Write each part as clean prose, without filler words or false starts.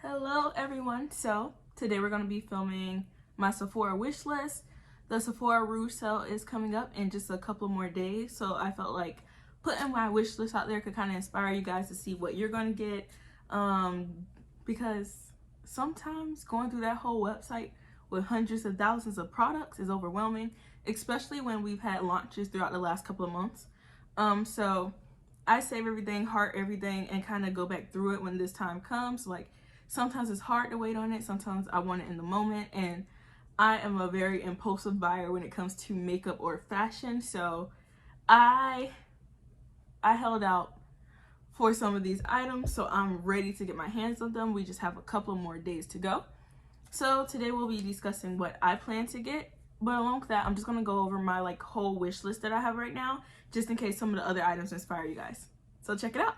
Hello everyone, so today we're going to be filming my Sephora wish list. The Sephora Rouge sale is coming up in just a couple more days, so I felt like putting my wish list out there could kind of inspire you guys to see what you're going to get, because sometimes going through that whole website with hundreds of thousands of products is overwhelming, especially when we've had launches throughout the last couple of months. So I save everything, heart everything, and kind of go back through it when this time comes. Like, sometimes it's hard to wait on it, sometimes I want it in the moment, and I am a very impulsive buyer when it comes to makeup or fashion, so I held out for some of these items, so I'm ready to get my hands on them. We just have a couple more days to go. So today we'll be discussing what I plan to get, but along with that, I'm just going to go over my whole wish list that I have right now, just in case some of the other items inspire you guys. So check it out.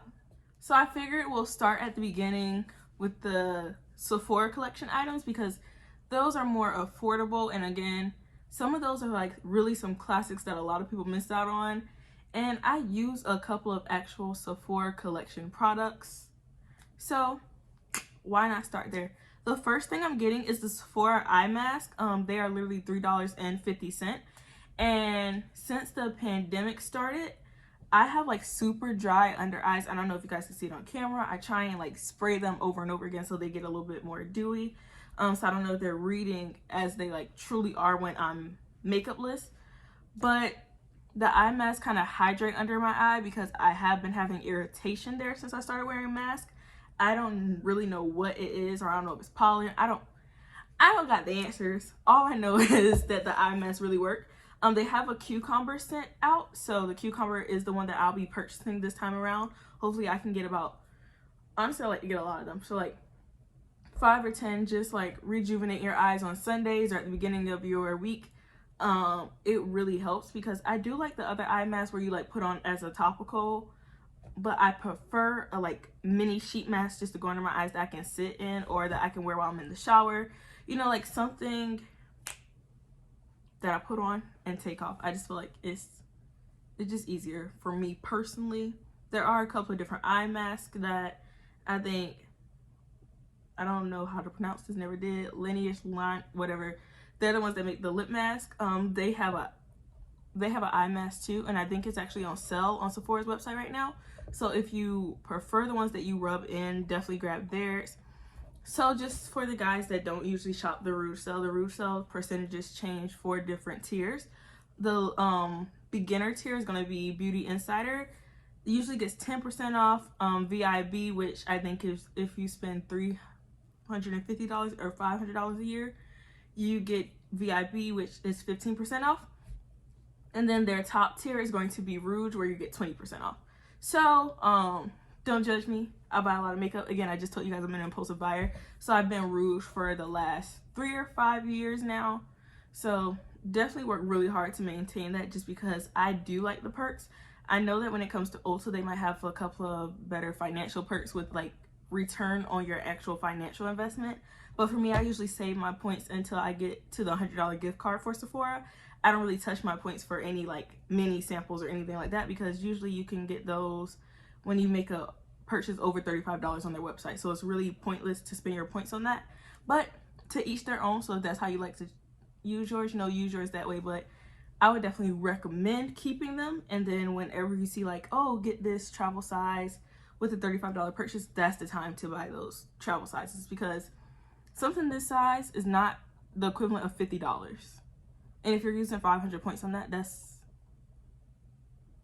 So I figured we'll start at the beginning with the Sephora collection items because those are more affordable, and again, some of those are really some classics that a lot of people missed out on, and I use a couple of actual Sephora collection products, so why not start there? The first thing I'm getting is the Sephora eye mask. They are literally $3.50, and since the pandemic started, I have super dry under eyes. I don't know if you guys can see it on camera. I try and spray them over and over again so they get a little bit more dewy. So I don't know if they're reading as they truly are when I'm makeupless. But the eye mask kind of hydrate under my eye because I have been having irritation there since I started wearing a mask. I don't really know what it is, or I don't know if it's pollen. I don't got the answers. All I know is that the eye masks really work. They have a cucumber scent out, so the cucumber is the one that I'll be purchasing this time around. Hopefully I can get honestly I like to get a lot of them, so 5 or 10, just rejuvenate your eyes on Sundays or at the beginning of your week. It really helps because I do like the other eye masks where you put on as a topical, but I prefer a mini sheet mask just to go under my eyes that I can sit in or that I can wear while I'm in the shower. You know, something that I put on and take off. I just feel like it's just easier for me personally. There are a couple of different eye masks that I think, I don't know how to pronounce this, never did, Lineage Line, whatever. They're the ones that make the lip mask. They have an eye mask too, and I think it's actually on sale on Sephora's website right now. So if you prefer the ones that you rub in, definitely grab theirs. So just for the guys that don't usually shop the Rouge sale percentages change for different tiers. The beginner tier is going to be Beauty Insider. It usually gets 10% off. VIB, which I think is if you spend $350 or $500 a year, you get VIB, which is 15% off. And then their top tier is going to be Rouge, where you get 20% off. So don't judge me. I buy a lot of makeup. Again, I just told you guys I'm an impulsive buyer. So I've been Rouge for the last 3 or 5 years now. So definitely work really hard to maintain that just because I do like the perks. I know that when it comes to Ulta, they might have a couple of better financial perks with return on your actual financial investment. But for me, I usually save my points until I get to the $100 gift card for Sephora. I don't really touch my points for any mini samples or anything like that because usually you can get those when you make a purchase over $35 on their website. So it's really pointless to spend your points on that. But to each their own. So if that's how you like to use yours, use yours that way. But I would definitely recommend keeping them. And then whenever you see oh, get this travel size with a $35 purchase, that's the time to buy those travel sizes because something this size is not the equivalent of $50. And if you're using 500 points on that,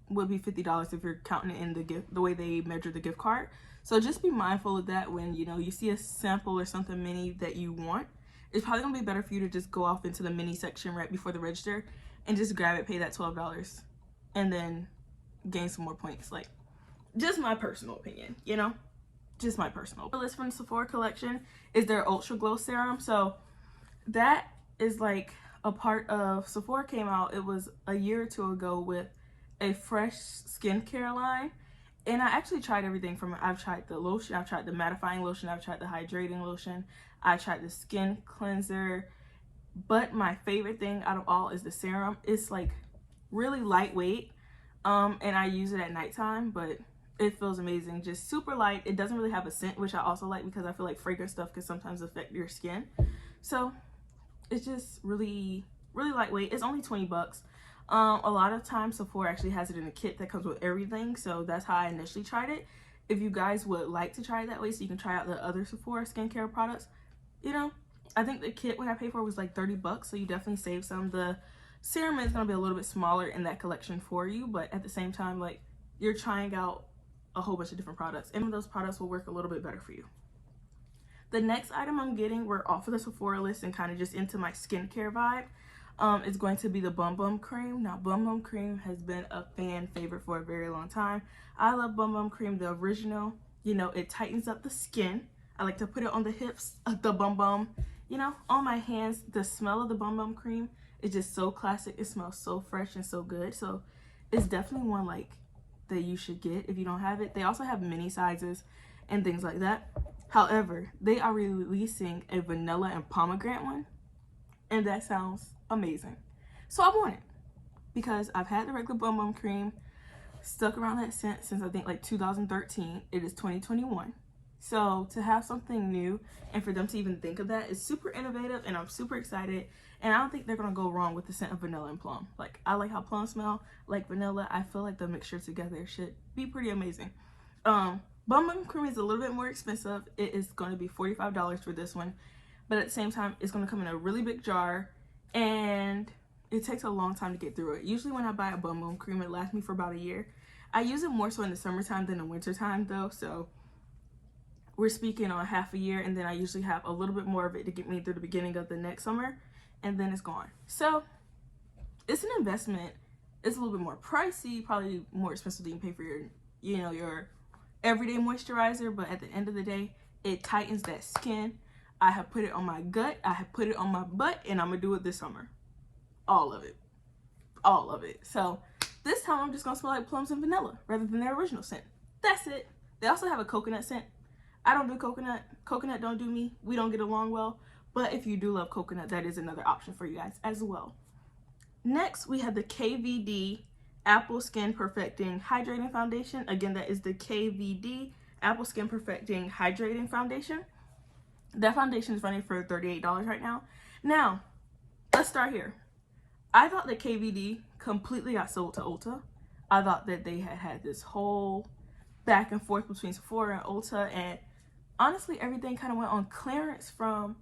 would be $50 if you're counting it in the way they measure the gift card. So just be mindful of that when you see a sample or something mini that you want. It's probably gonna be better for you to just go off into the mini section right before the register and just grab it, pay that $12, and then gain some more points. Just my personal opinion, just my personal. The list from the Sephora collection is their Ultra Glow Serum. So that is a part of Sephora came out, it was a year or two ago, with a fresh skincare line, and I actually tried everything from it. I've tried the lotion, I've tried the mattifying lotion, I've tried the hydrating lotion, I tried the skin cleanser, but my favorite thing out of all is the serum. It's really lightweight, and I use it at nighttime, but It feels amazing, just super light. It doesn't really have a scent, which I also like because I feel like fragrance stuff can sometimes affect your skin. So it's just really lightweight. It's only 20 bucks. A lot of times Sephora actually has it in a kit that comes with everything, so that's how I initially tried it. If you guys would like to try it that way so you can try out the other Sephora skincare products, you know, I think the kit what I paid for was like 30 bucks, so you definitely save some. The serum is going to be a little bit smaller in that collection for you, but at the same time, like, you're trying out a whole bunch of different products, and those products will work a little bit better for you. The next item I'm getting, we're off of the Sephora list and kind of just into my skincare vibe. Is going to be the Bum Bum Cream. Now, Bum Bum Cream has been a fan favorite for a very long time. I love Bum Bum Cream, the original. You know, it tightens up the skin. I like to put it on the hips, the bum bum, you know, on my hands. The smell of the Bum Bum Cream is just so classic. It smells so fresh and so good. So it's definitely one like that you should get if you don't have it. They also have mini sizes and things like that. However, they are releasing a vanilla and pomegranate one, and that sounds amazing. So I want it because I've had the regular Bum Bum Cream, stuck around that scent since I think like 2013. It is 2021. So to have something new and for them to even think of that is super innovative, and I'm super excited. And I don't think they're gonna go wrong with the scent of vanilla and plum. Like, I like how plum smell, like vanilla. I feel like the mixture together should be pretty amazing. Bum Bum Cream is a little bit more expensive. It is going to be $45 for this one, but at the same time, it's going to come in a really big jar, and it takes a long time to get through it. Usually when I buy a Bum Bum Cream, it lasts me for about a year. I use it more so in the summertime than the wintertime though, so we're speaking on half a year, and then I usually have a little bit more of it to get me through the beginning of the next summer, and then it's gone. So it's an investment. It's a little bit more pricey, probably more expensive than you pay for your, you know, your everyday moisturizer, but at the end of the day, it tightens that skin. I have put it on my gut, I have put it on my butt, and I'm gonna do it this summer. All of it. All of it. So this time I'm just gonna smell like plums and vanilla rather than their original scent. That's it. They also have a coconut scent. I don't do coconut. Coconut don't do me. We don't get along well. But if you do love coconut, that is another option for you guys as well. Next, we have the KVD Apple Skin Perfecting Hydrating Foundation. Again, that is the KVD Apple Skin Perfecting Hydrating Foundation. That foundation is running for $38 right now. Now, let's start here. I thought that KVD completely got sold to Ulta. I thought that they had this whole back and forth between Sephora and Ulta, and honestly, everything kind of went on clearance from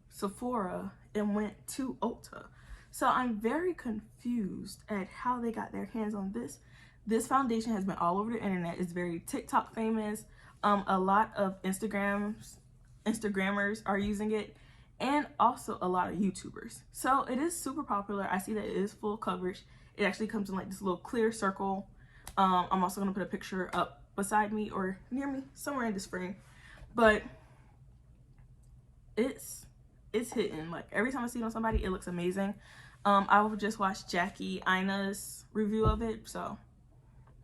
Sephora and went to Ulta. So I'm very confused at how they got their hands on this. This foundation has been all over the internet. It's very TikTok famous. A lot of Instagrammers are using it, and also a lot of YouTubers. So it is super popular. I see that it is full coverage. It actually comes in like this little clear circle. I'm also gonna put a picture up beside me or near me, somewhere in this frame. But it's hitting. Like, every time I see it on somebody, it looks amazing. I will just watch Jackie Ina's review of it, so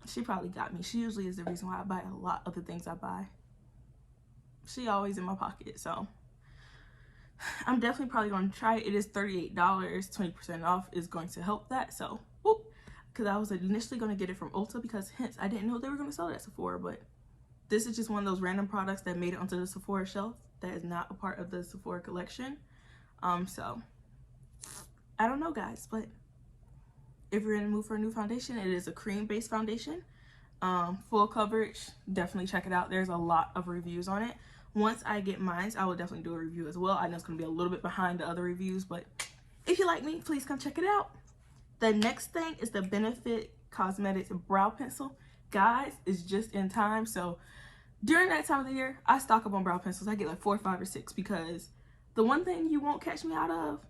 she probably got me. She usually is the reason why I buy a lot of the things I buy. She always in my pocket, so I'm definitely probably going to try it. It is $38. 20% off is going to help that, so whoop. Because I was initially going to get it from Ulta because hence I didn't know they were going to sell it at Sephora, but this is just one of those random products that made it onto the Sephora shelf that is not a part of the Sephora collection. So I don't know, guys, but if you're in the mood for a new foundation, it is a cream-based foundation. Full coverage, definitely check it out. There's a lot of reviews on it. Once I get mine, I will definitely do a review as well. I know it's going to be a little bit behind the other reviews, but if you like me, please come check it out. The next thing is the Benefit Cosmetics Brow Pencil. Guys, it's just in time. So during that time of the year, I stock up on brow pencils. I get like 4, 5, or 6 because the one thing you won't catch me out of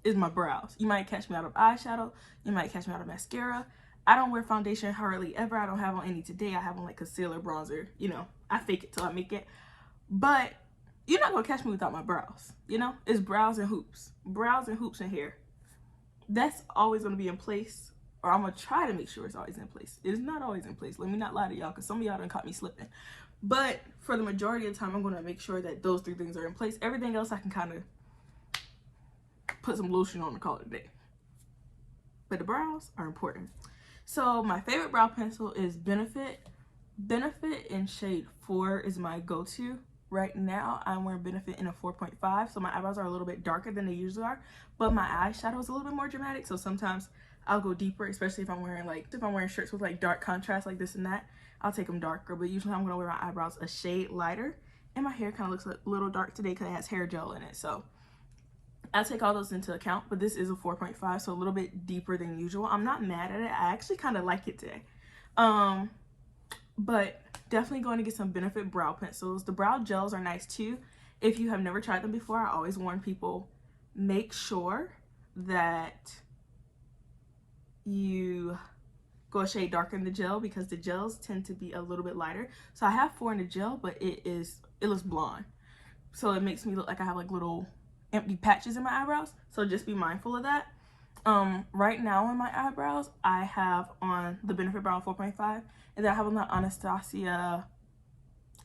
is my brows. You might catch me out of eyeshadow. You might catch me out of mascara. I don't wear foundation hardly ever. I don't have on any today. I have on like concealer, bronzer. You know, I fake it till I make it. But you're not going to catch me without my brows. You know, it's brows and hoops. Brows and hoops and hair. That's always going to be in place, or I'm going to try to make sure it's always in place. It is not always in place. Let me not lie to y'all, because some of y'all done caught me slipping. But for the majority of the time, I'm going to make sure that those 3 things are in place. Everything else, I can kind of put some lotion on and call it a day. But the brows are important. So my favorite brow pencil is Benefit Benefit in shade 4 is my go-to. Right now, I'm wearing Benefit in a 4.5, so my eyebrows are a little bit darker than they usually are, but my eyeshadow is a little bit more dramatic, so sometimes I'll go deeper, especially if I'm wearing shirts with like dark contrast like this and that, I'll take them darker, but usually I'm gonna wear my eyebrows a shade lighter, and my hair kind of looks a little dark today because it has hair gel in it, so I take all those into account, but this is a 4.5, so a little bit deeper than usual. I'm not mad at it. I actually kind of like it today. But definitely going to get some Benefit brow pencils. The brow gels are nice too. If you have never tried them before, I always warn people, make sure that you go a shade darker in the gel because the gels tend to be a little bit lighter. So I have 4 in the gel, but it looks blonde. So it makes me look like I have like little empty patches in my eyebrows. So just be mindful of that. Right now on my eyebrows, I have on the Benefit Brow 4.5, and then I have on the Anastasia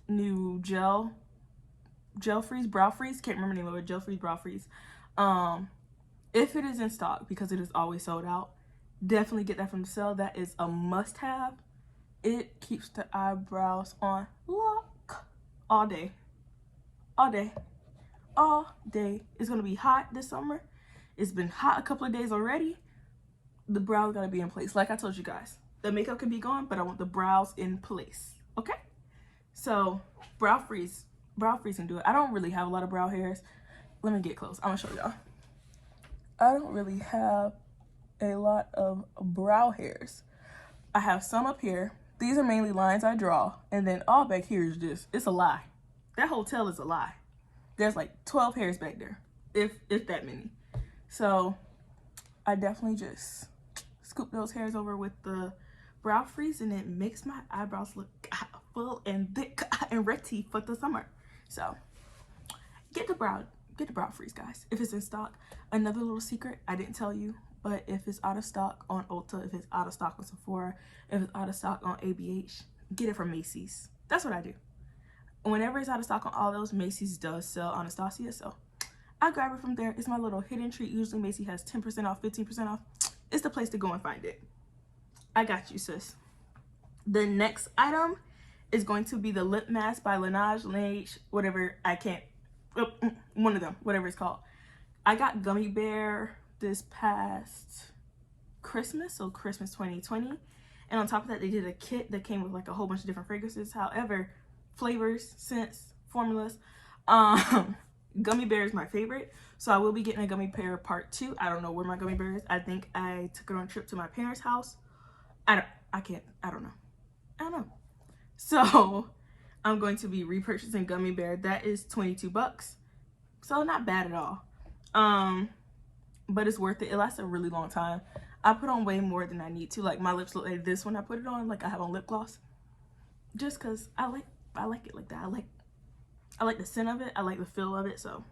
new gel freeze, brow freeze. Can't remember the name of it. Gel freeze, brow freeze. If it is in stock, because it is always sold out, definitely get that from the sale. That is a must-have. It keeps the eyebrows on lock all day, all day, all day. It's gonna be hot this summer. It's been hot a couple of days already. The brows gotta be in place. Like I told you guys, the makeup can be gone, but I want the brows in place. Okay? So brow freeze can do it. I don't really have a lot of brow hairs. Let me get close. I'm gonna show y'all. I don't really have a lot of brow hairs. I have some up here. These are mainly lines I draw, and then all back here is just, it's a lie. That hotel is a lie. There's like 12 hairs back there, if that many. So I definitely just scoop those hairs over with the brow freeze, and it makes my eyebrows look full and thick and ready for the summer. So get the brow freeze, guys, if it's in stock. Another little secret I didn't tell you, but if it's out of stock on Ulta, if it's out of stock on Sephora, if it's out of stock on ABH, get it from Macy's. That's what I do. Whenever it's out of stock on all those, Macy's does sell Anastasia, so I grab it from there. It's my little hidden treat. Usually Macy's has 10% off, 15% off. It's the place to go and find it. I got you, sis. The next item is going to be the lip mask by Laneige, whatever, one of them, whatever it's called. I got Gummy Bear this past Christmas, so Christmas 2020. And on top of that, they did a kit that came with like a whole bunch of different fragrances. However, flavors, scents, formulas. Gummy Bear is my favorite, so I will be getting a Gummy Bear part 2. I don't know where my Gummy Bear is. I think I took it on a trip to my parents' house. I don't know. So I'm going to be repurchasing Gummy Bear. That is 22 bucks. So not bad at all. But it's worth it. It lasts a really long time. I put on way more than I need to. Like my lips look like this when I put it on, like I have on lip gloss. Just cause I like it like that. I like the scent of it. I like the feel of it. So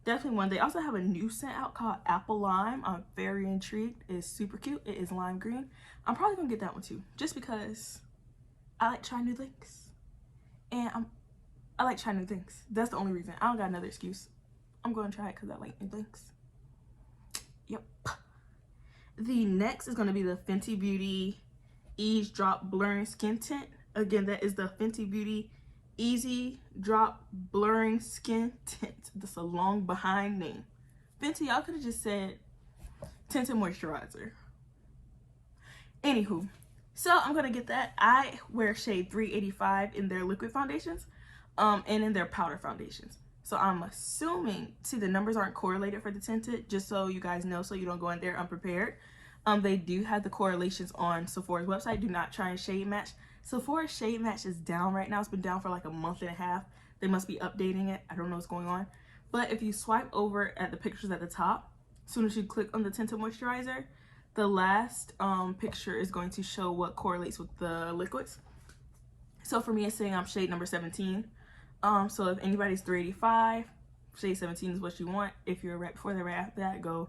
definitely one. They also have a new scent out called Apple Lime. I'm very intrigued. It's super cute. It is lime green. I'm probably gonna get that one too, just because I like trying new things. And I like trying new things. That's the only reason. I don't got another excuse. I'm gonna try it because I like new things. Yep. The next is gonna be the Fenty Beauty Ease Drop Blurring Skin Tint. Again, that is the Fenty Beauty Easy Drop Blurring Skin Tint. That's a long behind name. Fenty, y'all could have just said tinted moisturizer. Anywho, so I'm gonna get that. I wear shade 385 in their liquid foundations, and in their powder foundations. So I'm assuming, see, the numbers aren't correlated for the tinted, just so you guys know, so you don't go in there unprepared. They do have the correlations on Sephora's website. Do not try and shade match. Sephora's shade match is down right now. It's been down for like a month and a half. They must be updating it. I don't know what's going on. But if you swipe over at the pictures at the top, as soon as you click on the tinted moisturizer, the last picture is going to show what correlates with the liquids. So for me, it's saying I'm shade number 17. So if anybody's 385, shade 17 is what you want. If you're right before that, right after that, go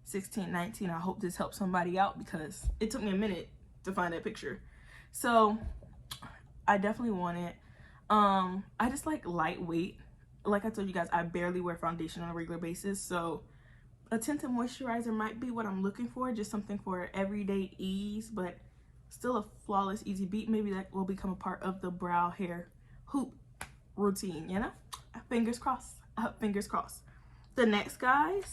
16, 19. I hope this helps somebody out because it took me a minute to find that picture. So I definitely want it. I just like lightweight. Like I told you guys, I barely wear foundation on a regular basis, so a tinted moisturizer might be what I'm looking for, just something for everyday ease. But Still a flawless, easy beat. Maybe that will become a part of the brow hair hoop routine, you know? Fingers crossed. Fingers crossed. The next, guys,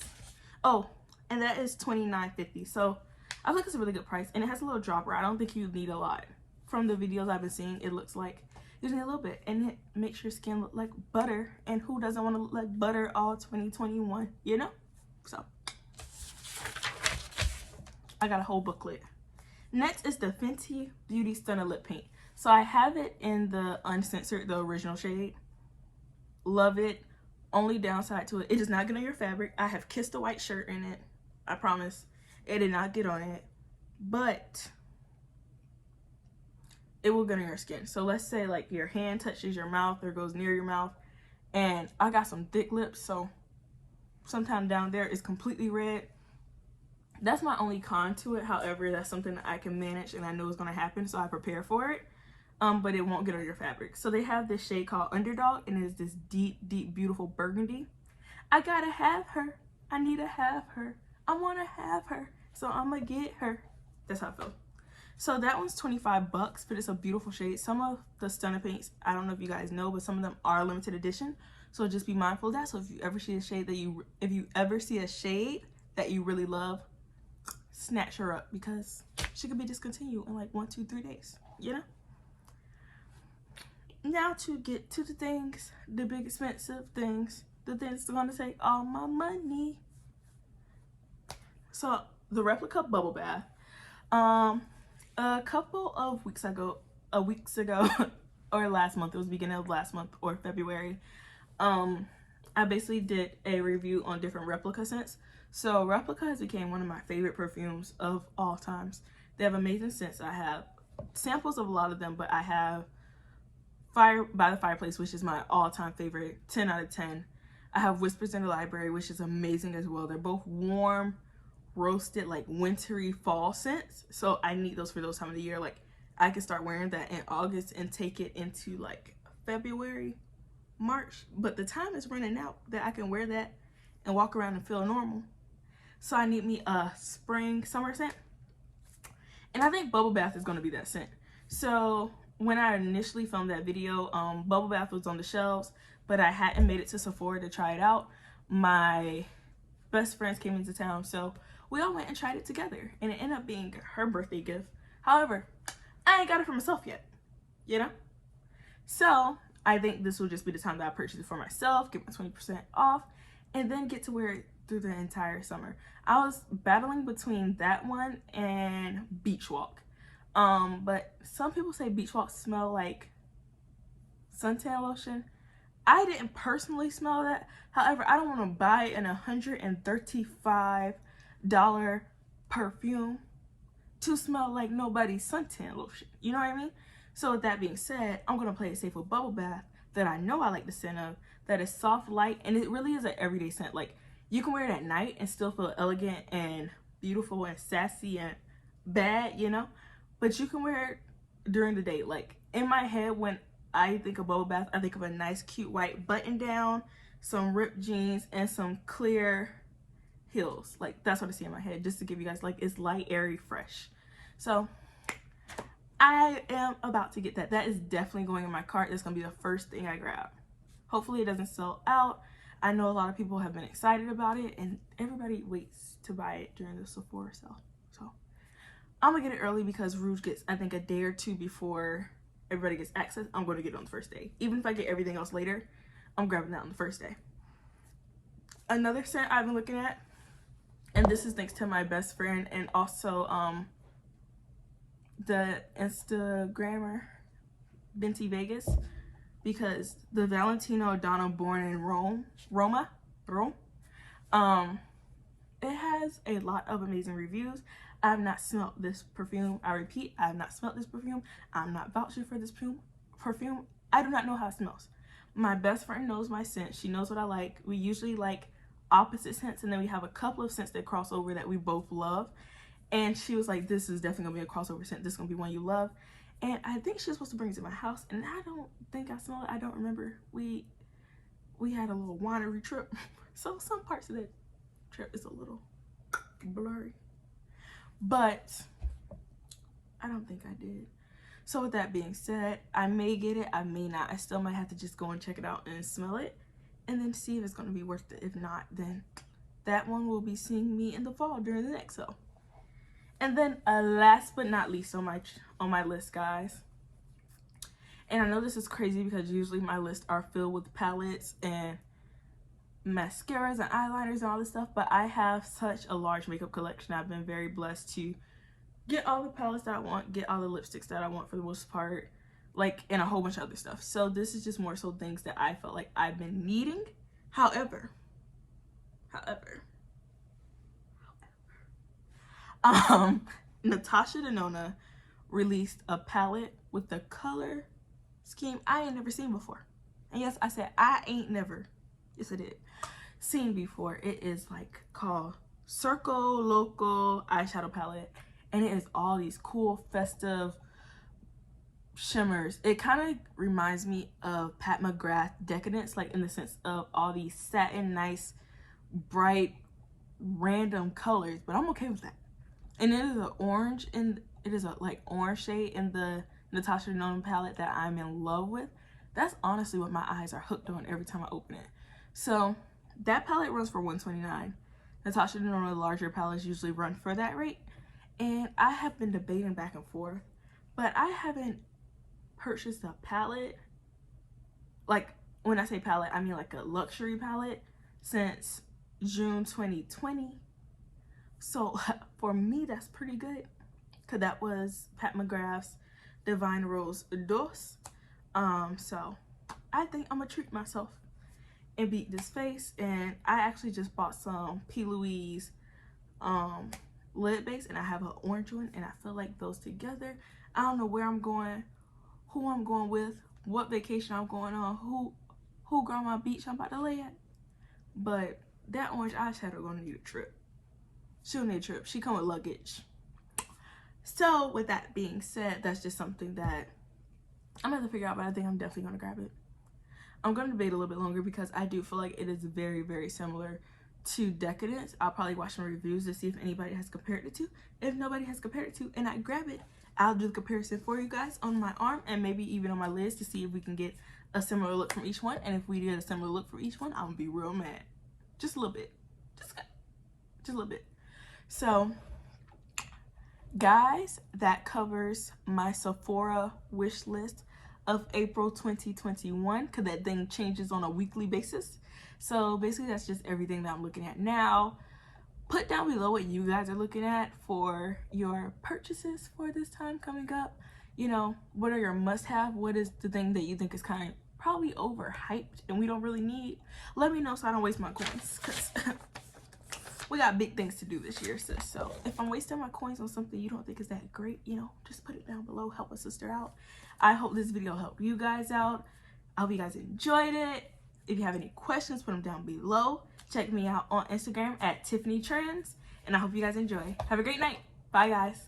oh, and that is $29.50. So I think it's a really good price, and it has a little dropper. I don't think you need a lot. From the videos I've been seeing, it looks like you need a little bit, and it makes your skin look like butter. And who doesn't want to look like butter all 2021, you know? So I got a whole booklet. Next is the Fenty Beauty Stunner Lip Paint. So I have it in the uncensored, the original shade. Love it. Only downside to it, it does not get on your fabric. I have kissed a white shirt in it. I promise. It did not get on it. But it will get on your skin. So let's say like your hand touches your mouth or goes near your mouth. And I got some thick lips, so sometime down there is completely red. That's my only con to it. However, that's something that I can manage and I know is going to happen, so I prepare for it. But it won't get on your fabric. So they have this shade called Underdog, and it is this deep, deep, beautiful burgundy. I gotta have her. I need to have her. I want to have her. So I'm gonna get her. That's how I feel. So that one's $25, but it's a beautiful shade. Some of the Stunner paints, I don't know if you guys know, but some of them are limited edition. So just be mindful of that. So if you ever see a shade that you really love, snatch her up, because she could be discontinued in like 1, 2, 3 days, you know? Now to get to the things, the big expensive things, the things that's gonna take all my money. So the replica bubble bath. A couple of weeks ago, or last month, it was beginning of last month or February, I basically did a review on different replica scents. So replica has became one of my favorite perfumes of all times. They have amazing scents. I have samples of a lot of them, but I have Fire by the Fireplace, which is my all-time favorite, 10 out of 10. I have Whispers in the Library, which is amazing as well. They're both warm, roasted, like wintry fall scents. So I need those for those time of the year. Like I can start wearing that in August and take it into like February, March. But the time is running out that I can wear that and walk around and feel normal. So I need me a spring, summer scent. And I think Bubble Bath is going to be that scent. So when I initially filmed that video, Bubble Bath was on the shelves, but I hadn't made it to Sephora to try it out. My best friends came into town, so we all went and tried it together, and it ended up being her birthday gift. However, I ain't got it for myself yet, you know? So I think this will just be the time that I purchase it for myself, get my 20% off, and then get to wear it through the entire summer. I was battling between that one and Beach Walk. But some people say Beach Walk smell like suntan lotion. I didn't personally smell that. However, I don't want to buy an $135 perfume to smell like nobody's suntan lotion. You know what I mean? So with that being said, I'm going to play it safe with Bubble Bath that I know I like the scent of, that is soft, light, and it really is an everyday scent. Like, you can wear it at night and still feel elegant and beautiful and sassy and bad, you know? But you can wear it during the day. Like, in my head, when I think of Bubble Bath, I think of a nice, cute white button down, some ripped jeans, and some clear heels. Like, that's what I see in my head, just to give you guys, like, it's light, airy, fresh. So I am about to get that. That is definitely going in my cart. That's going to be the first thing I grab. Hopefully it doesn't sell out. I know a lot of people have been excited about it, and everybody waits to buy it during the Sephora sale. So I'm gonna get it early because Rouge gets, I think, a day or two before everybody gets access. I'm going to get it on the first day. Even if I get everything else later, I'm grabbing that on the first day. Another scent I've been looking at, and this is thanks to my best friend and also the Instagrammer Binti Vegas, because the Valentino Donna Born in Rome, it has a lot of amazing reviews. I have not smelled this perfume. I repeat, I have not smelled this perfume. I'm not vouching for this perfume. I do not know how it smells. My best friend knows my scent. She knows what I like. We usually like opposite scents, and then we have a couple of scents that cross over that we both love. And she was like, this is definitely gonna be a crossover scent. This is gonna be one you love. And I think she was supposed to bring it to my house, and I don't think I smelled it. I don't remember. We had a little winery trip, so some parts of that trip is a little blurry. But I don't think I did. So with that being said, I may get it, I may not. I still might have to just go and check it out and smell it and then see if it's going to be worth it. If not, then that one will be seeing me in the fall during the next sale. And then last but not least on my list, guys. And I know this is crazy because usually my lists are filled with palettes and mascaras and eyeliners and all this stuff, but I have such a large makeup collection. I've been very blessed to get all the palettes that I want, get all the lipsticks that I want for the most part, like, and a whole bunch of other stuff. So this is just more so things that I felt like I've been needing. However, Natasha Denona released a palette with the color scheme I ain't never seen before. And yes, I said I ain't never, yes I did, seen before. It is like called Circle Local eyeshadow palette, and it is all these cool festive shimmers. It kind of reminds me of Pat McGrath Decadence, like in the sense of all these satin, nice, bright, random colors, but I'm okay with that. And it is an orange, and it is a like orange shade in the Natasha Denona palette that I'm in love with. That's honestly what my eyes are hooked on every time I open it. So that palette runs for $129. Natasha Denona larger palettes usually run for that rate. And I have been debating back and forth, but I haven't purchased a palette, like when I say palette, I mean like a luxury palette, since June 2020. So for me, that's pretty good, because that was Pat McGrath's Divine Rose Dos. So I think I'm gonna treat myself and beat this face. And I actually just bought some P. Louise lid base, and I have an orange one, and I feel like those together, I don't know where I'm going, who I'm going with, what vacation I'm going on, who grandma beach I'm about to lay at, but that orange eyeshadow gonna need a trip. She'll need a trip. She come with luggage. So with that being said, that's just something that I'm gonna have to figure out, but I think I'm definitely gonna grab it. I'm gonna debate a little bit longer because I do feel like it is very, very similar to Decadence. I'll probably watch some reviews to see if anybody has compared it to. If nobody has compared it to and I grab it, I'll do the comparison for you guys on my arm and maybe even on my lids to see if we can get a similar look from each one. And if we get a similar look from each one, I'm gonna be real mad. Just a little bit. Just a little bit. So guys, that covers my Sephora wish list of April 2021, because that thing changes on a weekly basis. So basically that's just everything that I'm looking at now. Put down below what you guys are looking at for your purchases for this time coming up. You know, what are your must-have? What is the thing that you think is kind of probably overhyped and we don't really need? Let me know so I don't waste my coins, because we got big things to do this year, sis. So if I'm wasting my coins on something you don't think is that great, you know, just put it down below. Help a sister out. I hope this video helped you guys out. I hope you guys enjoyed it. If you have any questions, put them down below. Check me out on Instagram at Tiffany Trends. And I hope you guys enjoy. Have a great night. Bye, guys.